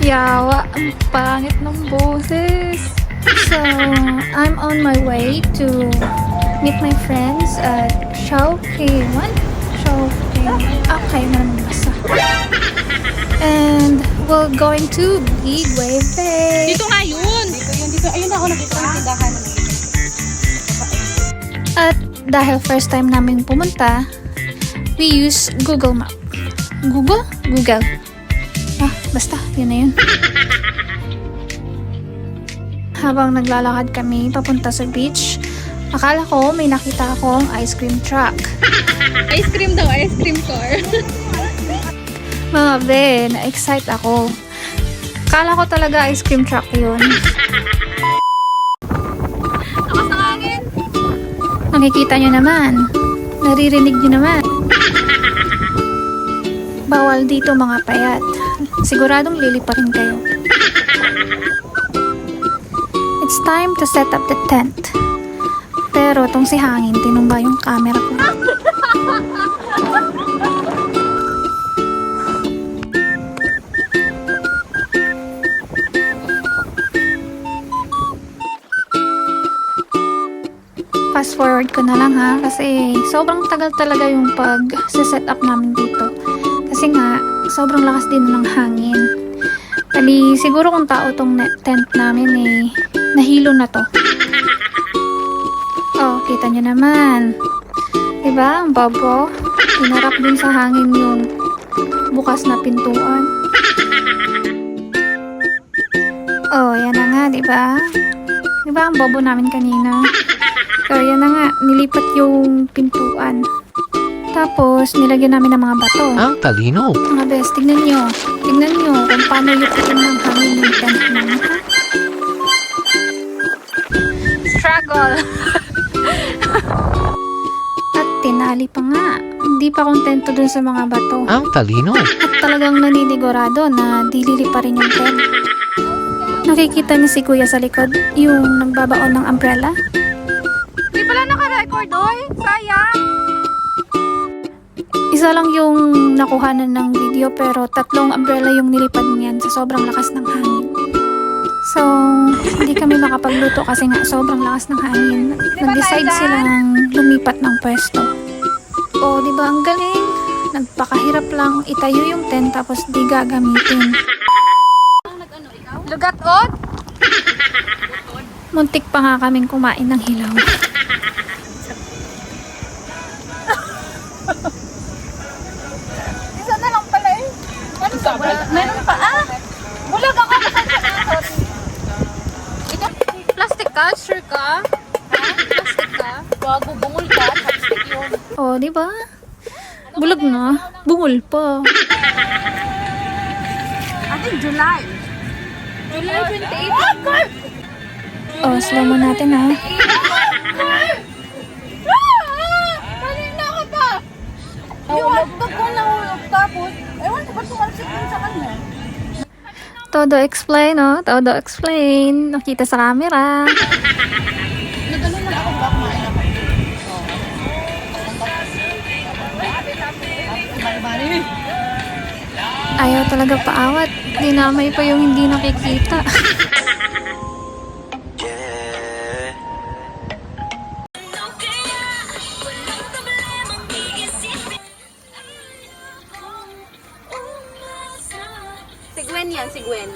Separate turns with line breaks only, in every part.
Yawa, ang pangit ng boses. So, I'm on my way to meet my friends at Chowking. Okay, naman basa. And we're going to Big Wave Bay.
Dito nga yun. Dito. Ayun ako nakita ng tindahan.
At dahil first time namin pumunta, we use Google Map. Google? Basta, yun na yun. Habang naglalakad kami papunta sa beach, akala ko may nakita akong ice cream truck.
Ice cream daw, ice cream car.
Mga be, na-excite ako. Akala ko talaga ice cream truck yun.
Lakas ng hangin.
Nakikita nyo naman. Naririnig nyo naman. Bawal dito mga payat. Siguradong liliparin kayo. It's time to set up the tent. Pero tong si hangin, tinumba yung camera ko. Fast forward ko na lang ha, kasi sobrang tagal talaga yung pag-set up namin dito. Kasi nga, sobrang lakas din ng hangin. Bali, siguro kung tao tong tent namin nahilo na to. Oh, kita nyo naman. Diba? Ang babo. Hinarap dun sa hangin yung bukas na pintuan. Oh, yan na nga, diba? Diba ang babo namin kanina? So, yan na nga. Nilipat yung pintuan. Tapos, nilagyan namin ng mga bato.
Ang talino.
Mga best, tignan nyo. Tignan nyo kung paano yupitin ng hangin yung tent namin. Struggle! At tinali pa nga. Hindi pa kontento dun sa mga bato.
Ang talino.
At talagang naninigurado na dilili pa rin yung tent. Nakikita niyo si kuya sa likod, yung nagbabaon ng umbrella.
Di pala naka-record, oy. Sayang.
Isa lang yung nakuhanan ng video pero 3 umbrella yung nilipad niyan sa sobrang lakas ng hangin. So, hindi kami makapagluto kasi nga sobrang lakas ng hangin. Nag-decide silang lumipat ng pwesto. O, di ba ang galing? Nagpakahirap lang itayo yung tent tapos di gagamitin.
Lugat-ot?
Muntik pa nga kaming kumain ng hilaw.
Isa na lang pala eh. Ano sa meron pa Bulag ako kasi sa nakot. Ito, plastic ka? Sure ka? Ha? Plastic ka? Bago bungol ka, chopstick yun.
O, di ba? Bulag na. Bungol pa.
Ating July. July 28.
O, slow mo natin ha.
Kanina ka pa! Yung hotdog ko nahulog tapos, ewan ko ba sumalsik yun sa kanya?
Todo explain, oh. Todo explain. Nakita sa camera.
Nagano na ako ba kumain ako? Bari-bari.
Ayaw talaga paawat. Dinamay pa yung hindi nakikita.
Si Gwen yan, si Gwen.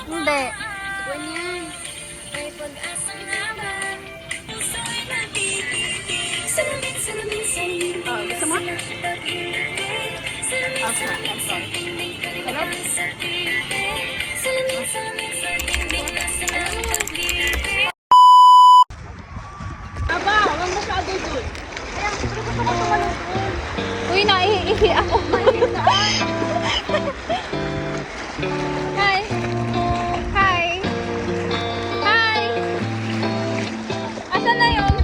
Hindi.
Si Gwen yan. Oh, gusto mo? Aba, huwag masyado dun.
Uy, naiihi ako.
Hi! Hi! Hi! Asan na yun?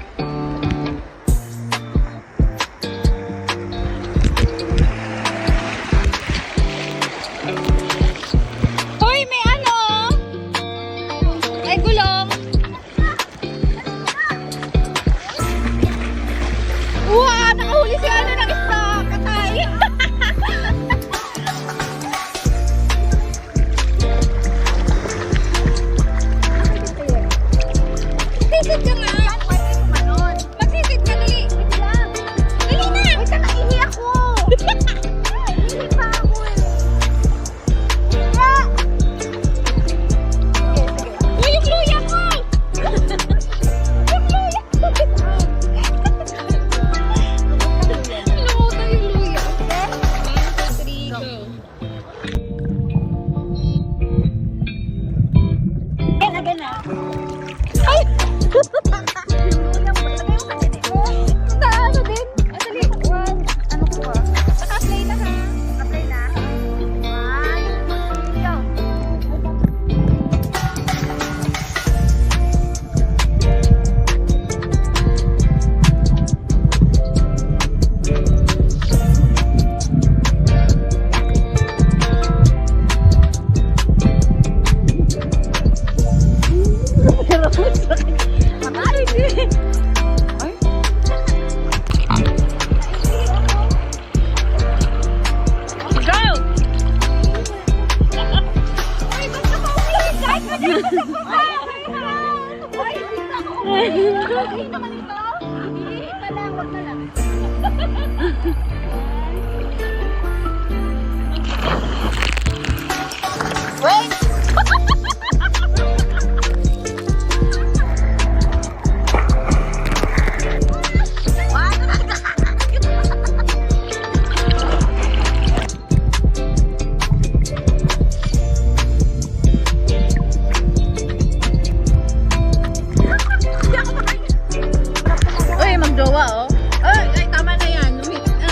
Uy, magjowa oh. Ay, tama na yan.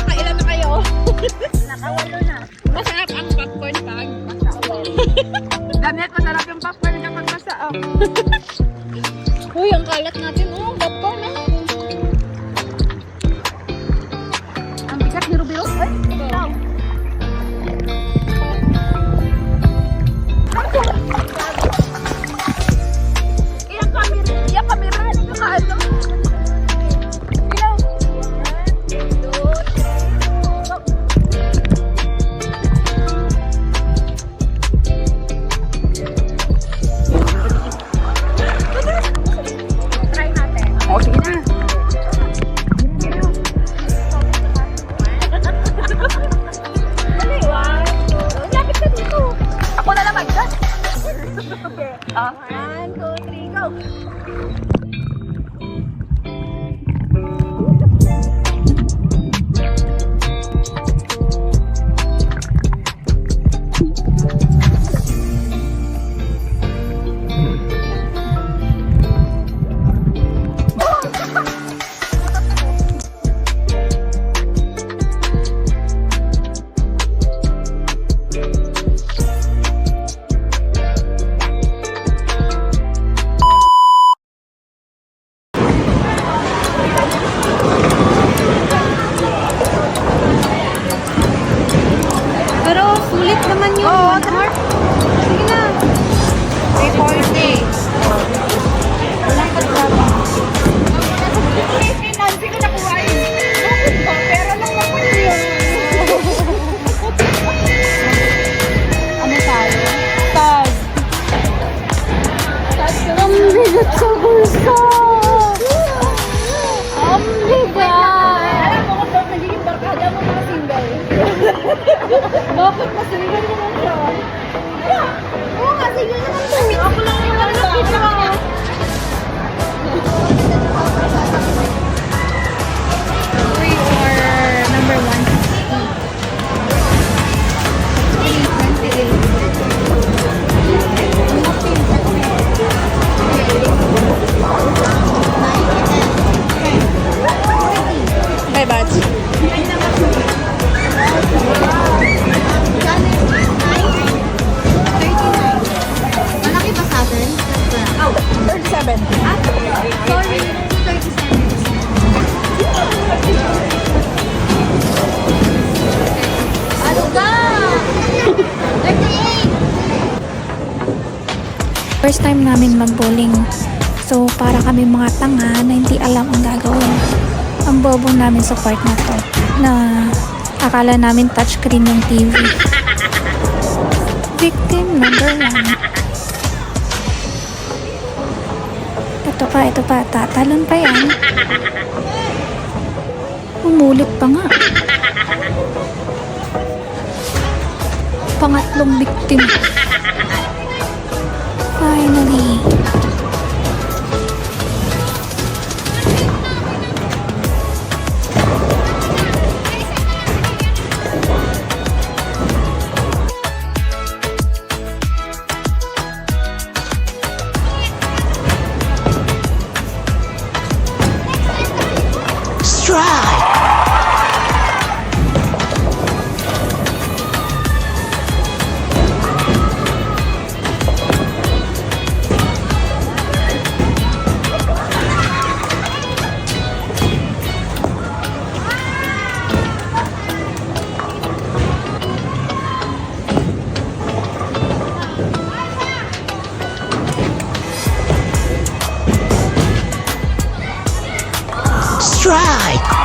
Kailan na kayo? Nakawalo na. Masarap ang popcorn pag Danet, masarap yung popcorn kapag masaap. Uy, ang kalat natin oh. Popcorn ah. Ang bigat ni Rubiro. Ay, ikaw. Iya kamera. Ano ka ano? Oh, sige na. Dali, lapit ka dito. Ako na lang mag-gas. Okay. 1, 2, 3, go.
Pero sulit naman yung 1 hour. Sige na. 3 Walang katraba.
Nancy ko nakuha yun. Bakit ba? Pero lang naman yun.
Ano tayo? Tag. Ang bigat sa bulsa. Ang bigat.
Alam mo kung bakit nagiging barkada mo mga single.
Bakit masingan mo lang siya?
Oo nga, sige naman to. Ako lang yung nakita.
We are number 1. Bye, Bats.
Malaki ba sa atin? Oh, 37. Ah, sorry. 37. Ano ka? 38.
First time namin mag-bowling. So, para kami mga tanga na hindi alam ang gagawin. Ang bobo namin sa part na to. Na akala namin touchscreen ng TV. Victim number 1. Ito pa. Tatalon pa yan. Umulit pa nga. Pangatlong victim. Finally.
strike!